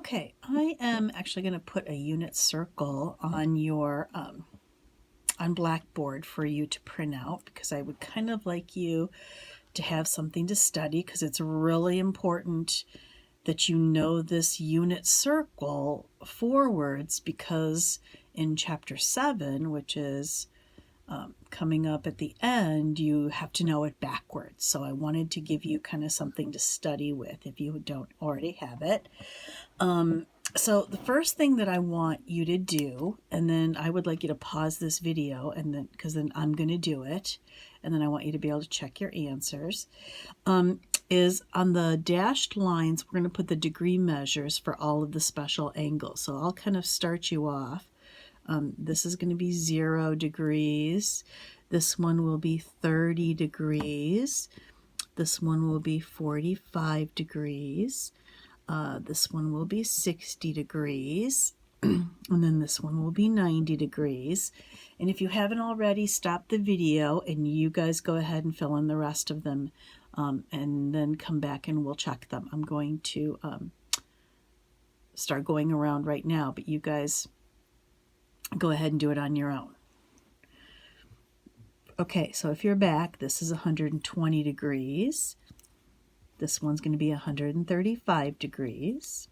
Okay, I am actually going to put a unit circle on your on Blackboard for you to print out because I would kind of like you to have something to study because it's really important that you know this unit circle forwards because in chapter 7, which is coming up at the end, you have to know it backwards. So I wanted to give you kind of something to study with if you don't already have it. So the first thing that I want you to do, and then I would like you to pause this video, and then because then I'm going to do it, and then I want you to be able to check your answers, is on the dashed lines, we're going to put the degree measures for all of the special angles. So I'll kind of start you off. This is going to be 0 degrees. This one will be 30 degrees. This one will be 45 degrees. This one will be 60 degrees. And then this one will be 90 degrees. And if you haven't already, stop the video and you guys go ahead and fill in the rest of them. And then come back and we'll check them. I'm going to start going around right now, but you guys go ahead and do it on your own. Okay, so if you're back, this is 120 degrees. This one's going to be 135 degrees,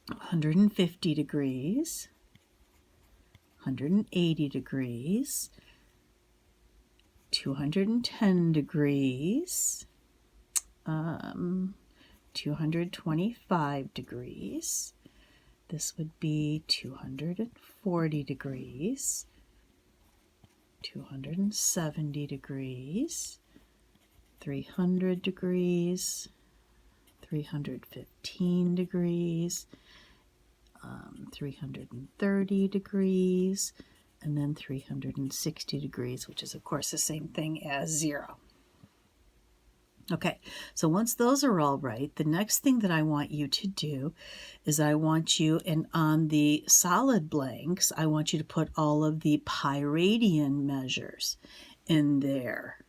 150 degrees, 180 degrees, 210 degrees, 225 degrees. This would be 240 degrees, 270 degrees, 300 degrees, 315 degrees, 330 degrees, and then 360 degrees, which is of course the same thing as 0. Okay, so once those are all right, the next thing that I want you to do is I want you, and on the solid blanks, I want you to put all of the pi radian measures in there,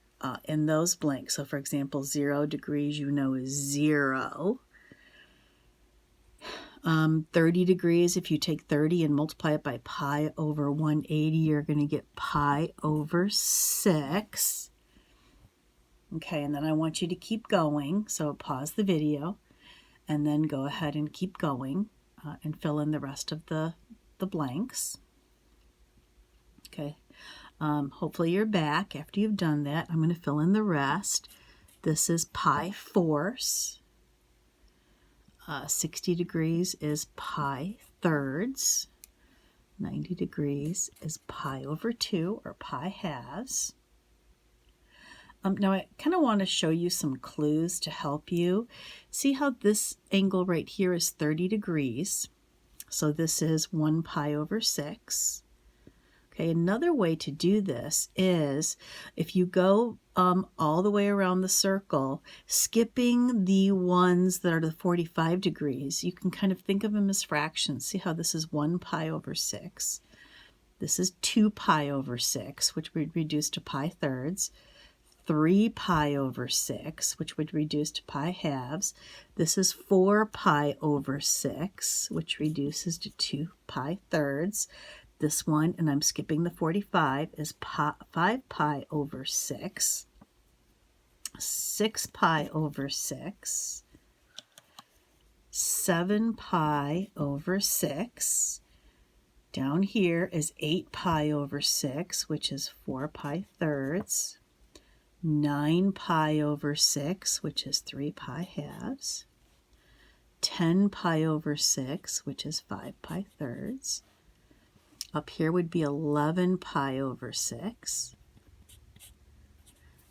in those blanks. So for example, 0 degrees, you know, is 0. 30 degrees, if you take 30 and multiply it by pi over 180, you're going to get pi over 6. Okay, and then I want you to keep going. So pause the video and then go ahead and keep going and fill in the rest of the blanks. Okay, hopefully you're back. After you've done that, I'm going to fill in the rest. This is pi fourths. 60 degrees is pi thirds. 90 degrees is pi over 2, or pi halves. Now I kind of want to show you some clues to help you. See how this angle right here is 30 degrees. So this is 1 pi over 6. Okay, another way to do this is if you go all the way around the circle, skipping the ones that are the 45 degrees, you can kind of think of them as fractions. See how this is 1 pi over 6. This is 2 pi over 6, which would reduce to pi thirds. 3 pi over 6, which would reduce to pi halves. This is 4 pi over 6, which reduces to 2 pi thirds. This one, and I'm skipping the 45, is 5 pi over 6. 6 pi over 6. 7 pi over 6. Down here is 8 pi over 6, which is 4 pi thirds. 9 pi over 6, which is 3 pi halves. 10 pi over 6, which is 5 pi thirds. Up here would be 11 pi over 6.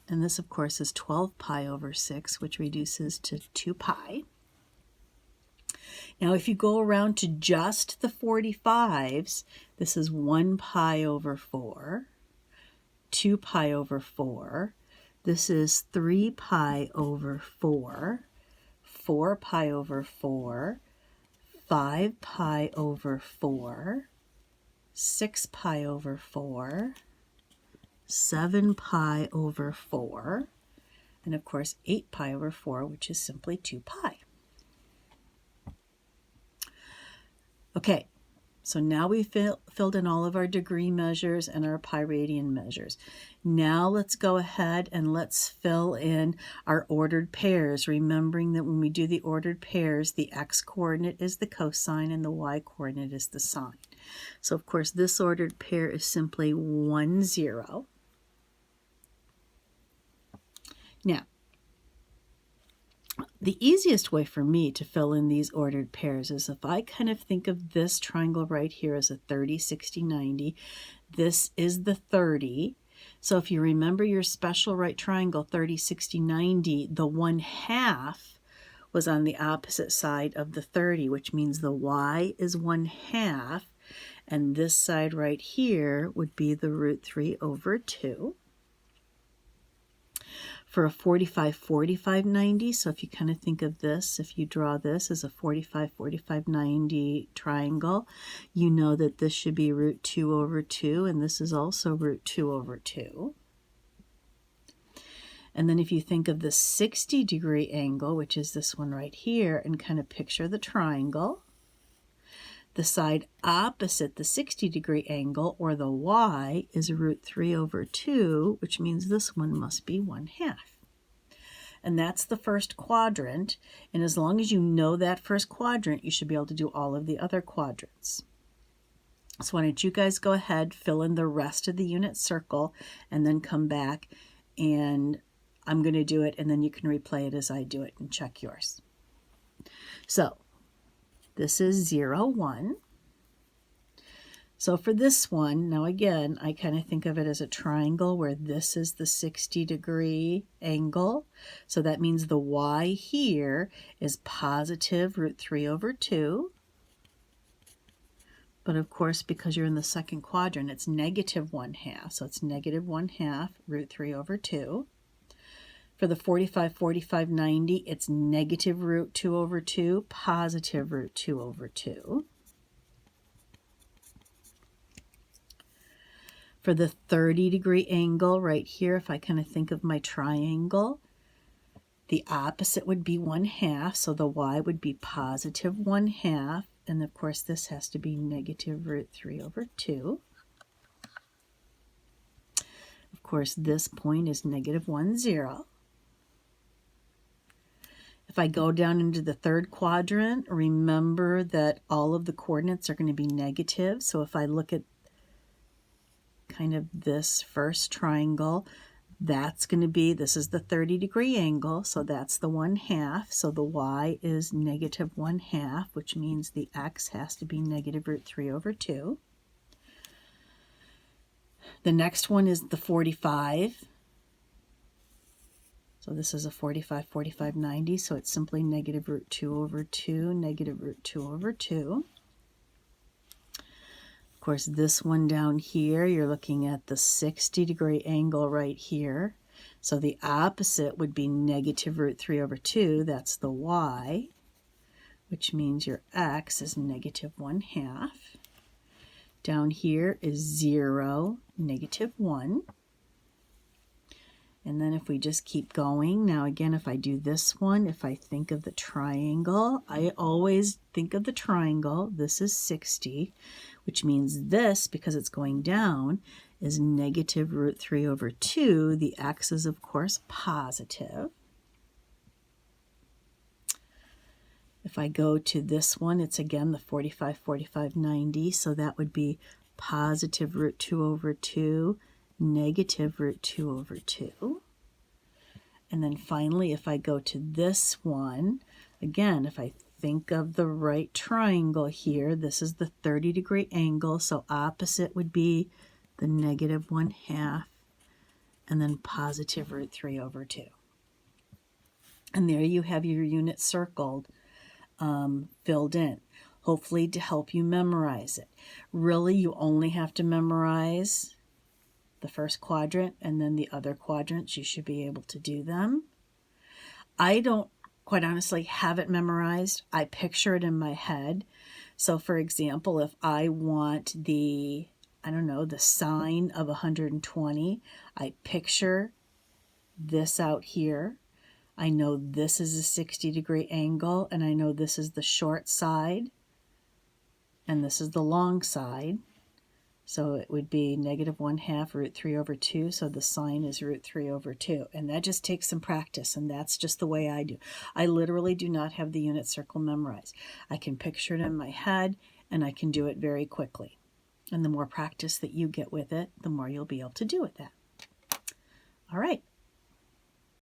And this, of course, is 12 pi over 6, which reduces to 2 pi. Now, if you go around to just the 45s, this is 1 pi over 4, 2 pi over 4. This is 3 pi over 4, 4 pi over 4, 5 pi over 4, 6 pi over 4, 7 pi over 4, and of course 8 pi over 4, which is simply 2 pi. Okay, so now we filled in all of our degree measures and our pi radian measures. Now let's go ahead and let's fill in our ordered pairs, remembering that when we do the ordered pairs, the x-coordinate is the cosine and the y-coordinate is the sine. So of course this ordered pair is simply 1, 0. Now, the easiest way for me to fill in these ordered pairs is if I kind of think of this triangle right here as a 30, 60, 90. This is the 30. So if you remember your special right triangle, 30, 60, 90, the 1/2 was on the opposite side of the 30, which means the y is 1/2, and this side right here would be the √3/2. For a 45, 45, 90, so if you kind of think of this, if you draw this as a 45, 45, 90 triangle, you know that this should be √2/2, and this is also √2/2. And then if you think of the 60-degree angle, which is this one right here, and kind of picture the triangle, the side opposite the 60-degree angle, or the y, is √3/2, which means this one must be 1/2. And that's the first quadrant. And as long as you know that first quadrant, you should be able to do all of the other quadrants. So why don't you guys go ahead, fill in the rest of the unit circle, and then come back, and I'm going to do it, and then you can replay it as I do it and check yours. So this is 0, 1. So for this one, now again, I kind of think of it as a triangle where this is the 60-degree angle. So that means the y here is positive √3/2. But of course, because you're in the second quadrant, it's negative 1/2. So it's negative 1/2 √3/2. For the 45, 45, 90, it's negative √2/2, positive √2/2. For the 30-degree angle right here, if I kind of think of my triangle, the opposite would be 1/2, so the y would be positive 1/2, and of course this has to be negative √3/2. Of course, this point is negative 1, 0. If I go down into the third quadrant, remember that all of the coordinates are going to be negative. So if I look at kind of this first triangle, that's going to be, this is the 30-degree angle, so that's the 1/2. So the y is negative 1/2, which means the x has to be negative √3/2. The next one is the 45. So this is a 45, 45, 90, so it's simply negative √2/2, negative √2/2. Of course, this one down here, you're looking at the 60-degree angle right here. So the opposite would be negative √3/2. That's the y, which means your x is negative 1/2. Down here is 0, negative 1. And then if we just keep going, now again, if I do this one, if I think of the triangle, I always think of the triangle. This is 60, which means this, because it's going down, is negative √3/2. The x is, of course, positive. If I go to this one, it's again the 45, 45, 90, so that would be positive √2/2, negative √2/2. And then finally, if I go to this one, again, if I think of the right triangle here, this is the 30-degree angle, so opposite would be the negative 1/2, and then positive √3/2. And there you have your unit circled, filled in, hopefully to help you memorize it. Really, you only have to memorize the first quadrant, and then the other quadrants, you should be able to do them. I don't, quite honestly, have it memorized. I picture it in my head. So for example, if I want the, I don't know, the sine of 120, I picture this out here. I know this is a 60-degree angle, and I know this is the short side. and this is the long side. So it would be -1/2 root 3 over 2. So the sine is root 3 over 2. And that just takes some practice. And that's just the way I do. I literally do not have the unit circle memorized. I can picture it in my head and I can do it very quickly. And the more practice that you get with it, the more you'll be able to do with that. All right.